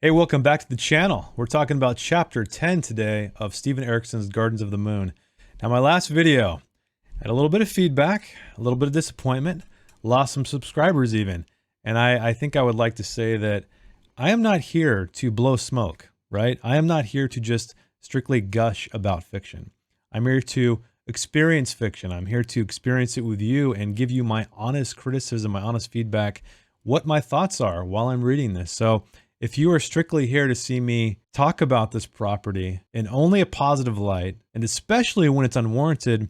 Hey, welcome back to the channel. We're talking about chapter 10 today of Steven Erikson's Gardens of the Moon. Now, my last video had a little bit of feedback, a little bit of disappointment, lost some subscribers even. And I think I would like to say that I am not here to blow smoke, right? I am not here to just strictly gush about fiction. I'm here to experience fiction. I'm here to experience it with you and give you my honest criticism, my honest feedback, what my thoughts are while I'm reading this. So if you are strictly here to see me talk about this property in only a positive light, and especially when it's unwarranted,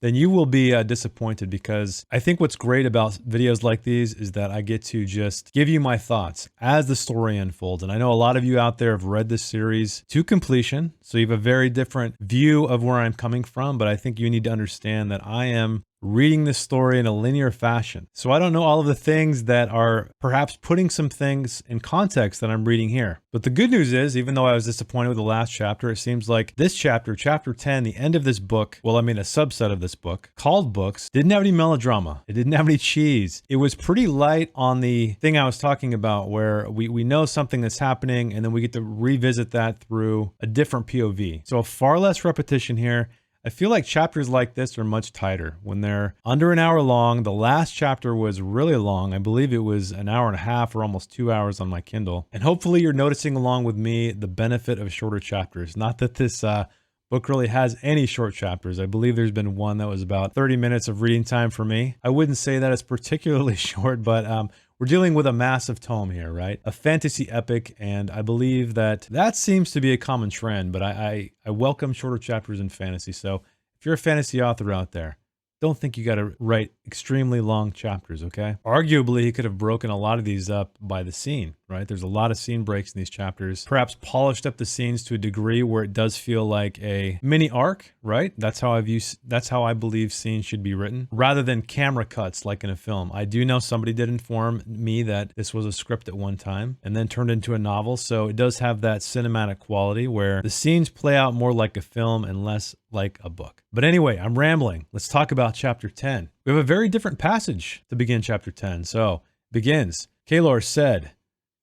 then you will be disappointed, because I think what's great about videos like these is that I get to just give you my thoughts as the story unfolds. And I know a lot of you out there have read this series to completion, so you have a very different view of where I'm coming from, but I think you need to understand that I am reading this story in a linear fashion. So I don't know all of the things that are perhaps putting some things in context that I'm reading here. But the good news is, even though I was disappointed with the last chapter, it seems like this chapter, chapter 10, the end of this book, well, I mean a subset of this book, called Books, didn't have any melodrama. It didn't have any cheese. It was pretty light on the thing I was talking about, where we know something that's happening and then we get to revisit that through a different POV. So far less repetition here. I feel like chapters like this are much tighter when they're under an hour long. The last chapter was really long. I believe it was an hour and a half or almost 2 hours on my Kindle. And hopefully you're noticing along with me the benefit of shorter chapters. Not that this book really has any short chapters. I believe there's been one that was about 30 minutes of reading time for me. I wouldn't say that it's particularly short, but we're dealing with a massive tome here, right? A fantasy epic, and I believe that seems to be a common trend, but I welcome shorter chapters in fantasy. So if you're a fantasy author out there, don't think you got to write extremely long chapters, okay? Arguably, he could have broken a lot of these up by the scene, right? There's a lot of scene breaks in these chapters. Perhaps polished up the scenes to a degree where it does feel like a mini arc, right? That's how I believe scenes should be written, rather than camera cuts like in a film. I do know somebody did inform me that this was a script at one time and then turned into a novel, so it does have that cinematic quality where the scenes play out more like a film and less like a book. But anyway, I'm rambling. Let's talk about chapter 10. We have a very different passage to begin chapter 10. So, it begins. Kalor said,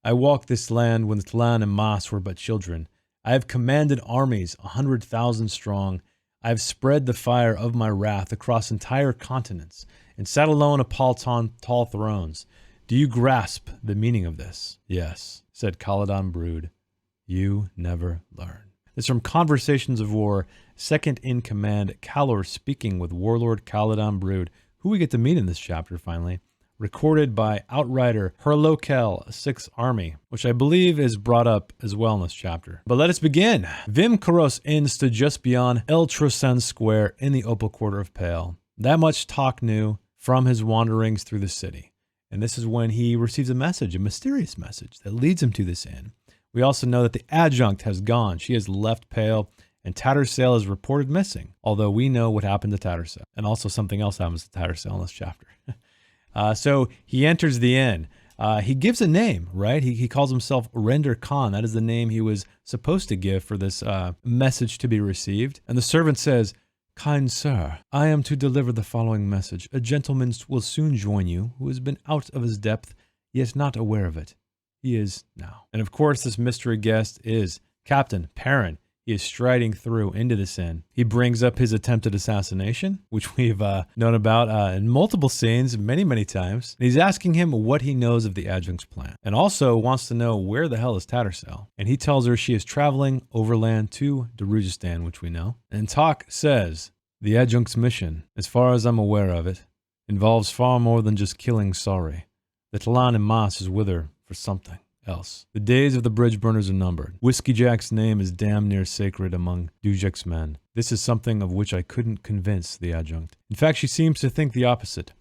I walked this land when Tlan and Mas were but children. I have commanded armies 100,000 strong. I have spread the fire of my wrath across entire continents and sat alone upon tall thrones. Do you grasp the meaning of this? Yes, said Caladan Brood. You never learn. It's from Conversations of War, second in command, Kalor speaking with Warlord Caladan Brood, who we get to meet in this chapter finally, recorded by Outrider Herlokel, 6th Army, which I believe is brought up as well in this chapter. But let us begin. Vim Koros Inn stood just beyond El Trosan Square in the Opal Quarter of Pale. That much Tok knew from his wanderings through the city. And this is when he receives a message, a mysterious message that leads him to this inn. We also know that the adjunct has gone. She has left Pale, and Tattersail is reported missing, although we know what happened to Tattersail. And also something else happens to Tattersail in this chapter. So he enters the inn. He gives a name, right? He calls himself Render Khan. That is the name he was supposed to give for this message to be received. And the servant says, Kind sir, I am to deliver the following message. A gentleman will soon join you who has been out of his depth, yet not aware of it. He is now. And of course, this mystery guest is Captain Perrin. He is striding through into this inn. He brings up his attempted assassination, which we've known about in multiple scenes many, many times. And he's asking him what he knows of the adjunct's plan, and also wants to know where the hell is Tattersail. And he tells her she is traveling overland to Darujistan, which we know. And Tok says, the adjunct's mission, as far as I'm aware of it, involves far more than just killing Sorry. The Tlan and Mas is with her for something else. The days of the bridge burners are numbered. Whiskey Jack's name is damn near sacred among Dujek's men. This is something of which I couldn't convince the adjunct. In fact, she seems to think the opposite.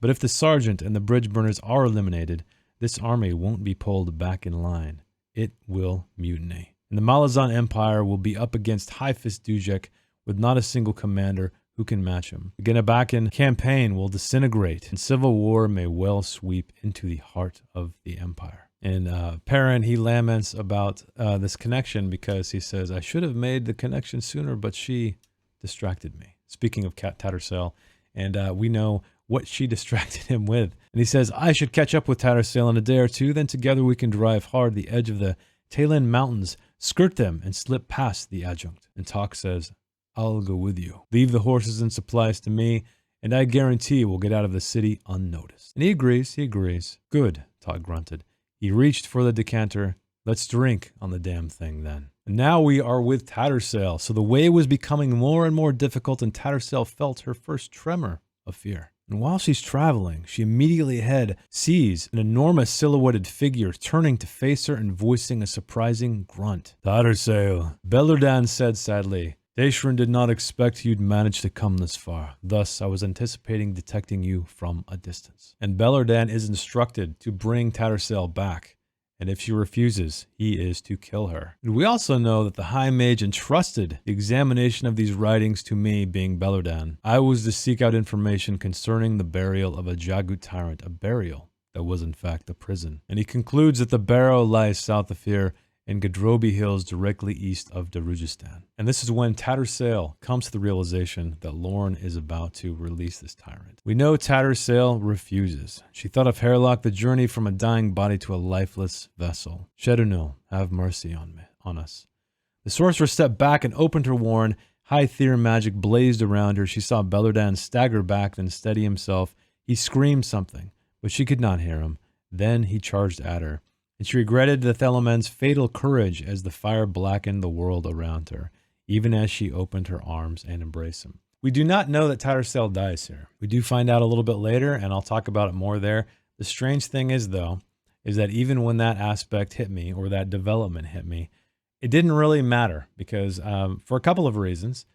But if the sergeant and the bridge burners are eliminated, this army won't be pulled back in line. It will mutiny. And the Malazan Empire will be up against High-Fist Dujek with not a single commander who can match him. The Genabakan campaign will disintegrate, and civil war may well sweep into the heart of the empire. And Perrin, he laments about this connection because he says, I should have made the connection sooner, but she distracted me. Speaking of Tattersail, and we know what she distracted him with. And he says, I should catch up with Tattersail in a day or two, then together we can drive hard the edge of the Talin Mountains, skirt them and slip past the adjunct. And Talk says, I'll go with you. Leave the horses and supplies to me, and I guarantee we'll get out of the city unnoticed. And he agrees. Good, Talk grunted. He reached for the decanter. Let's drink on the damn thing then. And now we are with Tattersail. So the way was becoming more and more difficult, and Tattersail felt her first tremor of fear. And while she's traveling, she immediately ahead sees an enormous silhouetted figure turning to face her and voicing a surprising grunt. Tattersail, Bellerdan said sadly, Daeshrin did not expect you'd manage to come this far. Thus, I was anticipating detecting you from a distance. And Bellerdan is instructed to bring Tattersail back. And if she refuses, he is to kill her. And we also know that the High Mage entrusted the examination of these writings to me, being Bellerdan. I was to seek out information concerning the burial of a Jagut tyrant, a burial that was in fact a prison. And he concludes that the barrow lies south of here in Gadrobi Hills directly east of Darujistan. And this is when Tattersail comes to the realization that Lorn is about to release this tyrant. We know Tattersail refuses. She thought of Hairlock, the journey from a dying body to a lifeless vessel. Shedunul, have mercy on us. The sorceress stepped back and opened her warren. High Theer magic blazed around her. She saw Bellerdan stagger back, then steady himself. He screamed something, but she could not hear him. Then he charged at her. And she regretted the Thelomen's fatal courage as the fire blackened the world around her, even as she opened her arms and embraced him. We do not know that Tattersail dies here. We do find out a little bit later, and I'll talk about it more there. The strange thing is, though, is that even when that aspect hit me, or that development hit me, it didn't really matter, because for a couple of reasons.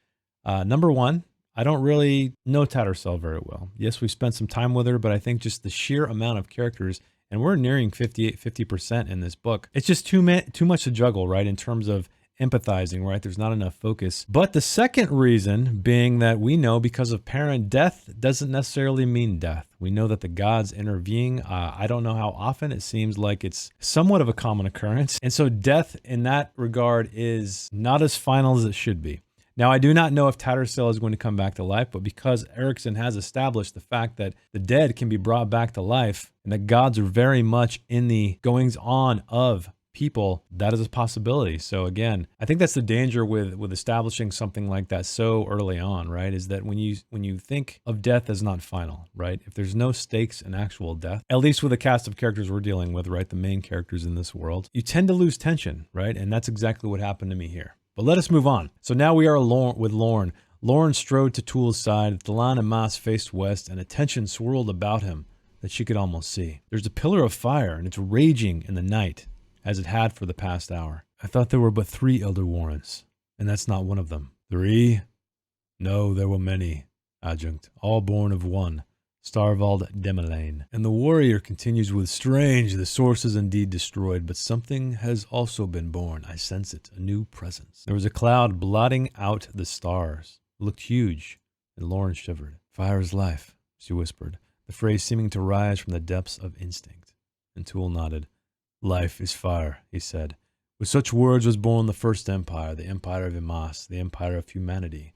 Number one, I don't really know Tattersail very well. Yes, we spent some time with her, but I think just the sheer amount of characters, and we're nearing 50% in this book. It's just too much to juggle, right, in terms of empathizing, right? There's not enough focus. But the second reason being that we know because of Perrin, death doesn't necessarily mean death. We know that the gods intervene. I don't know how often. It seems like it's somewhat of a common occurrence. And so death in that regard is not as final as it should be. Now, I do not know if Tattersail is going to come back to life, but because Erikson has established the fact that the dead can be brought back to life and that gods are very much in the goings on of people, that is a possibility. So again, I think that's the danger with establishing something like that so early on, right? Is that when you think of death as not final, right? If there's no stakes in actual death, at least with the cast of characters we're dealing with, right? The main characters in this world, you tend to lose tension, right? And that's exactly what happened to me here. But let us move on. So now we are with Lorn. Lorn strode to Tool's side. Thalan and Mas faced west, and attention swirled about him that she could almost see. There's a pillar of fire, and it's raging in the night, as it had for the past hour. I thought there were but 3 Elder Warrens, and that's not one of them. 3? No, there were many, Adjunct, all born of one, Starvald Demelaine. And the warrior continues with, strange, the source is indeed destroyed, but something has also been born. I sense it, a new presence. There was a cloud blotting out the stars. It looked huge, and Lorn shivered. Fire is life, she whispered, the phrase seeming to rise from the depths of instinct. And Tool nodded. Life is fire, he said. With such words was born the first empire, the empire of Imas, the empire of humanity.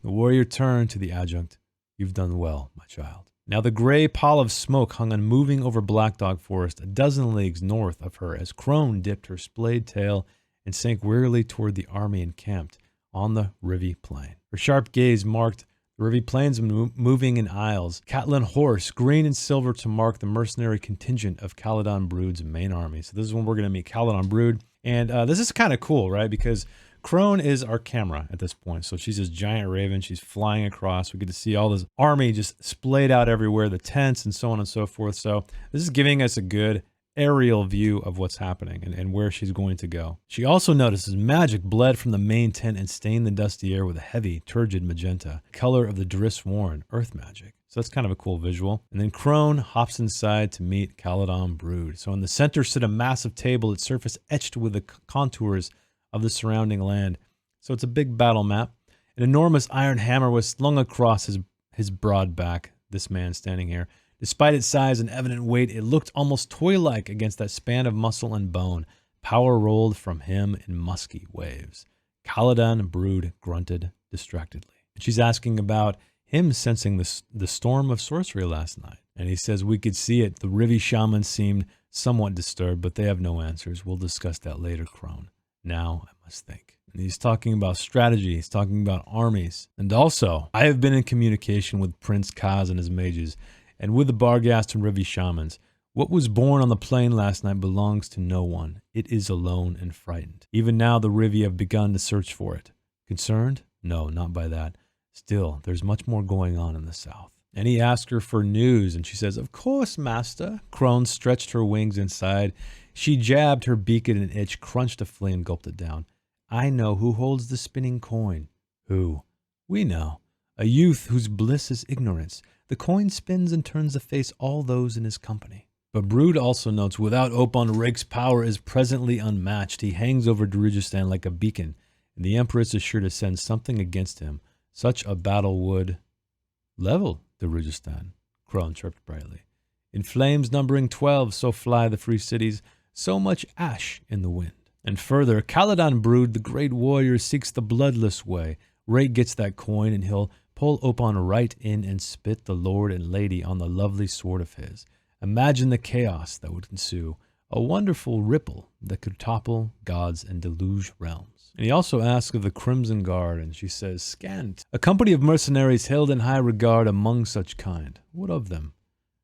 The warrior turned to the adjunct. You've done well, my child. Now the gray pall of smoke hung unmoving over Black Dog Forest, a dozen leagues north of her, as Crone dipped her splayed tail and sank wearily toward the army encamped on the Rivi Plain. Her sharp gaze marked the Rivi Plains moving in aisles, Catelyn horse, green and silver to mark the mercenary contingent of Caladan Brood's main army. So this is when we're going to meet Caladan Brood. And this is kind of cool, right? Because Crone is our camera at this point. So she's this giant raven. She's flying across. We get to see all this army just splayed out everywhere, the tents and so on and so forth. So this is giving us a good aerial view of what's happening and where she's going to go. She also notices magic bled from the main tent and stained the dusty air with a heavy, turgid magenta, color of the Dris Warren, earth magic. So that's kind of a cool visual. And then Crone hops inside to meet Caladan Brood. So in the center stood a massive table, its surface etched with the contours of the surrounding land. So it's a big battle map. An enormous iron hammer was slung across his broad back, this man standing here. Despite its size and evident weight, it looked almost toy-like against that span of muscle and bone. Power rolled from him in musky waves. Caladan Brood grunted distractedly. And she's asking about him sensing the storm of sorcery last night. And he says we could see it. The Rivi shamans seemed somewhat disturbed, but they have no answers. We'll discuss that later, Crone. Now I must think. And he's talking about strategy. He's talking about armies. And also, I have been in communication with Prince Kaz and his mages, and with the Barghast and Rivi shamans. What was born on the plain last night belongs to no one. It is alone and frightened. Even now the Rivi have begun to search for it. Concerned? No, not by that. Still, there's much more going on in the south. And he asked her for news, and she says, of course, master. Crone stretched her wings inside. She jabbed her beak at an itch, crunched a flea, and gulped it down. I know who holds the spinning coin. Who? We know. A youth whose bliss is ignorance. The coin spins and turns to face all those in his company. But Brood also notes, without Opon, Rake's power is presently unmatched. He hangs over Darujhistan like a beacon, and the Empress is sure to send something against him. Such a battle would level Darujhistan, Crone chirped brightly. In flames numbering 12, so fly the free cities, so much ash in the wind. And further, Caladan Brood, the great warrior, seeks the bloodless way. Rake gets that coin, and he'll pull Opon right in and spit the lord and lady on the lovely sword of his. Imagine the chaos that would ensue, a wonderful ripple that could topple gods and deluge realms. And he also asks of the Crimson Guard, and she says, scant, a company of mercenaries held in high regard among such kind. What of them?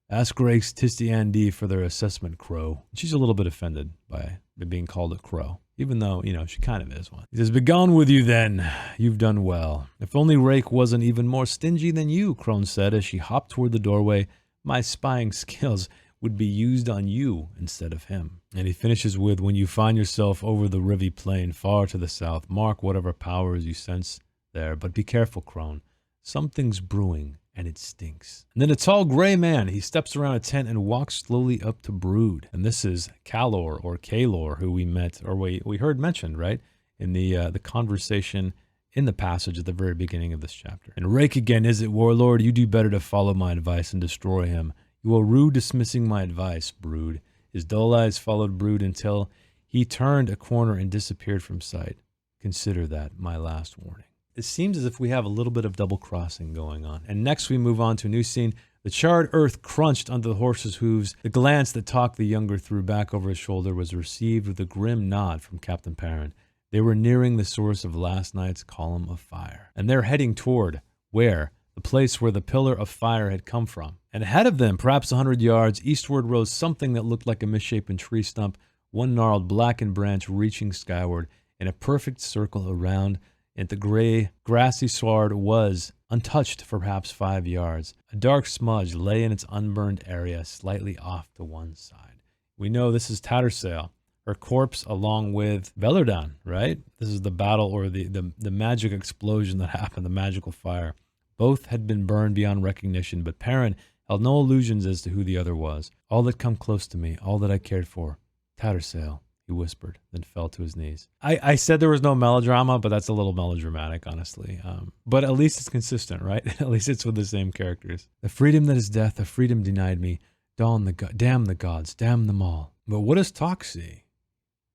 Ask Rake's Tisti for their assessment, Crow. She's a little bit offended by being called a crow, even though, she kind of is one. He says, begone with you then. You've done well. If only Rake wasn't even more stingy than you, Crone said as she hopped toward the doorway. My spying skills would be used on you instead of him. And he finishes with, when you find yourself over the Rivi plain far to the south, mark whatever powers you sense there, but be careful, Crone. Something's brewing, and it stinks. And then a tall gray man, he steps around a tent and walks slowly up to Brood. And this is Kalor, or Kalor, who we met, or we heard mentioned, right, in the conversation in the passage at the very beginning of this chapter. And Rake again, is it, warlord? You do better to follow my advice and destroy him. You are rude dismissing my advice, Brood. His dull eyes followed Brood until he turned a corner and disappeared from sight. Consider that my last warning. It seems as if we have a little bit of double crossing going on. And next we move on to a new scene. The charred earth crunched under the horse's hooves. The glance that Talk the Younger threw back over his shoulder was received with a grim nod from Captain Perrin. They were nearing the source of last night's column of fire. And they're heading toward where? The place where the pillar of fire had come from. And ahead of them, perhaps 100 yards, eastward rose something that looked like a misshapen tree stump, one gnarled blackened branch reaching skyward in a perfect circle around, and the gray, grassy sward was untouched for perhaps 5 yards. A dark smudge lay in its unburned area, slightly off to one side. We know this is Tattersail, her corpse along with Velardan, right? This is the battle, or the magic explosion that happened, the magical fire. Both had been burned beyond recognition, but Perrin held no illusions as to who the other was. All that come close to me, all that I cared for. Tattersail, he whispered, then fell to his knees. I said there was no melodrama, but that's a little melodramatic, honestly. But at least it's consistent, right? At least it's with the same characters. The freedom that is death, the freedom denied me. Damn the gods, damn them all. But what does Talk see?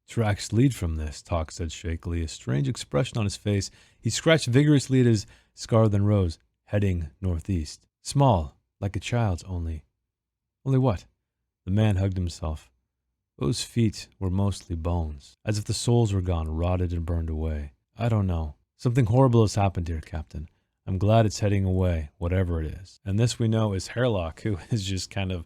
Tracks lead from this, Talk said shakily, a strange expression on his face. He scratched vigorously at his scar, then rose, heading northeast. Small, like a child's only. Only what? The man hugged himself. Those feet were mostly bones, as if the souls were gone, rotted and burned away. I don't know. Something horrible has happened here, Captain. I'm glad it's heading away, whatever it is. And this we know is Hairlock, who is just kind of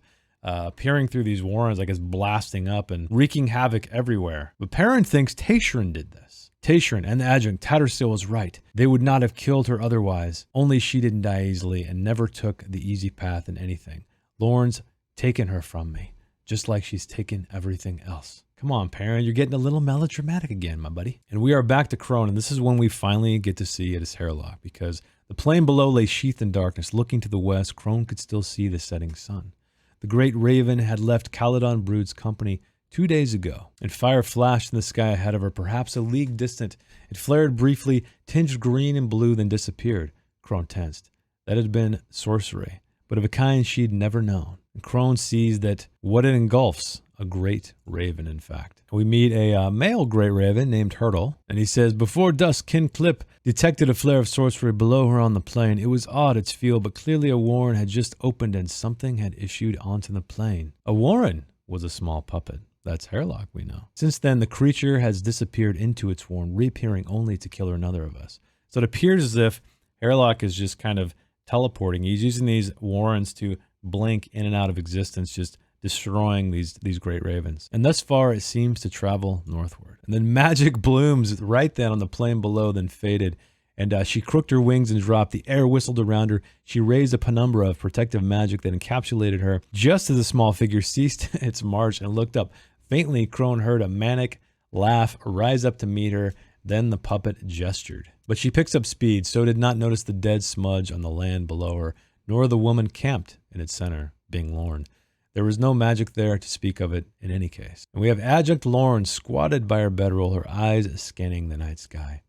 peering through these warrens, I guess, blasting up and wreaking havoc everywhere. But Perrin thinks Tayshrin did this. Tayshrin and the adjunct Tattersail was right. They would not have killed her otherwise. Only she didn't die easily and never took the easy path in anything. Lorne's taken her from me, just like she's taken everything else. Come on, Perrin, you're getting a little melodramatic again, my buddy. And we are back to Crone, and this is when we finally get to see it as Hairlock, because the plain below lay sheathed in darkness. Looking to the west, Crone could still see the setting sun. The great raven had left Caladan Brood's company 2 days ago, and fire flashed in the sky ahead of her, perhaps a league distant. It flared briefly, tinged green and blue, then disappeared. Crone tensed. That had been sorcery, but of a kind she'd never known. And Crone sees that what it engulfs, a great raven, in fact. We meet a male great raven named Hurtle, and he says, before dusk, Kin Clip detected a flare of sorcery below her on the plain. It was odd, its feel, but clearly a warren had just opened and something had issued onto the plain. A warren was a small puppet. That's Hairlock, we know. Since then, the creature has disappeared into its warren, reappearing only to kill another of us. So it appears as if Hairlock is just kind of teleporting. He's using these warrens to blink in and out of existence, just destroying these great ravens. And thus far, it seems to travel northward. And then magic blooms right then on the plain below, then faded. And she crooked her wings and dropped. The air whistled around her. She raised a penumbra of protective magic that encapsulated her. Just as the small figure ceased its march and looked up, faintly, Crone heard a manic laugh rise up to meet her. Then the puppet gestured. But she picks up speed, so did not notice the dead smudge on the land below her, nor the woman camped in its center, being Lorn. There was no magic there to speak of it in any case. And we have Adjunct Lorn squatted by her bedroll, her eyes scanning the night sky.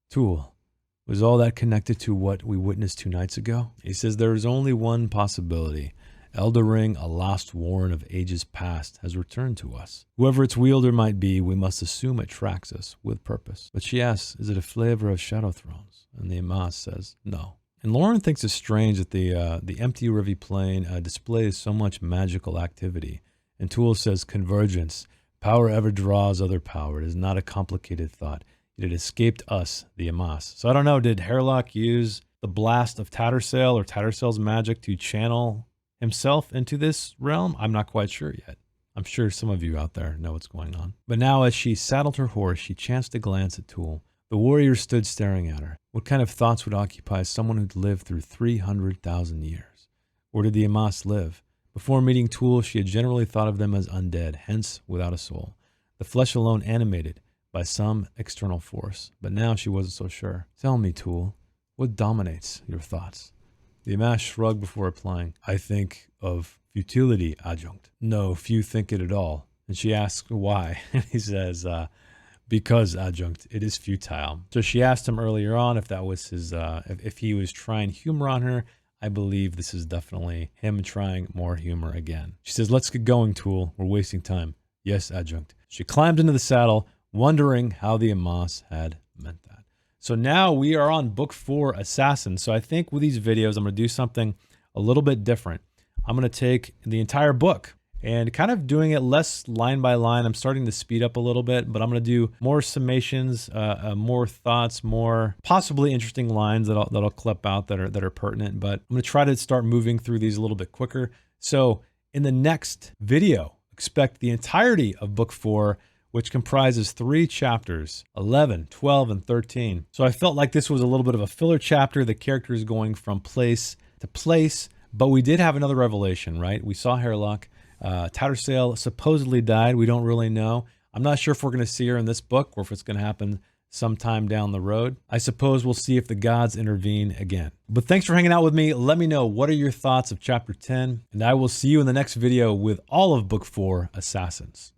Tool, was all that connected to what we witnessed 2 nights ago? He says there is only one possibility. Eldering, a lost warren of ages past, has returned to us. Whoever its wielder might be, we must assume it tracks us with purpose. But she asks, is it a flavor of Shadow Thrones? And the Amas says, no. And Lauren thinks it's strange that the empty Rivi Plain displays so much magical activity. And Tool says, convergence. Power ever draws other power. It is not a complicated thought. It had escaped us, the Amas. So I don't know, did Hairlock use the blast of Tattersail or Tattersail's magic to channel himself into this realm? I'm not quite sure yet. I'm sure some of you out there know what's going on. But now as she saddled her horse, she chanced to glance at Tool. The warrior stood staring at her. What kind of thoughts would occupy someone who'd lived through 300,000 years? Where did the Amas live? Before meeting Tool, she had generally thought of them as undead, hence without a soul. The flesh alone animated by some external force. But now she wasn't so sure. Tell me, Tool, what dominates your thoughts? The Amas shrugged before replying. I think of futility, Adjunct. No, few think it at all. And she asks why. And he says, because, Adjunct, it is futile. So she asked him earlier on if that was his, if he was trying humor on her. I believe this is definitely him trying more humor again. She says, let's get going, Tool. We're wasting time. Yes, Adjunct. She climbed into the saddle, wondering how the Amas had meant that. So now we are on book 4, Assassin. So I think with these videos, I'm going to do something a little bit different. I'm going to take the entire book and kind of doing it less line by line. I'm starting to speed up a little bit, but I'm going to do more summations, more thoughts, more possibly interesting lines that I'll clip out that are pertinent. But I'm going to try to start moving through these a little bit quicker. So in the next video, expect the entirety of book 4, which comprises 3 chapters, 11, 12, and 13. So I felt like this was a little bit of a filler chapter. The character is going from place to place, but we did have another revelation, right? We saw Hairlock. Tattersail supposedly died. We don't really know. I'm not sure if we're going to see her in this book or if it's going to happen sometime down the road. I suppose we'll see if the gods intervene again. But thanks for hanging out with me. Let me know, what are your thoughts of chapter 10? And I will see you in the next video with all of book 4, Assassins.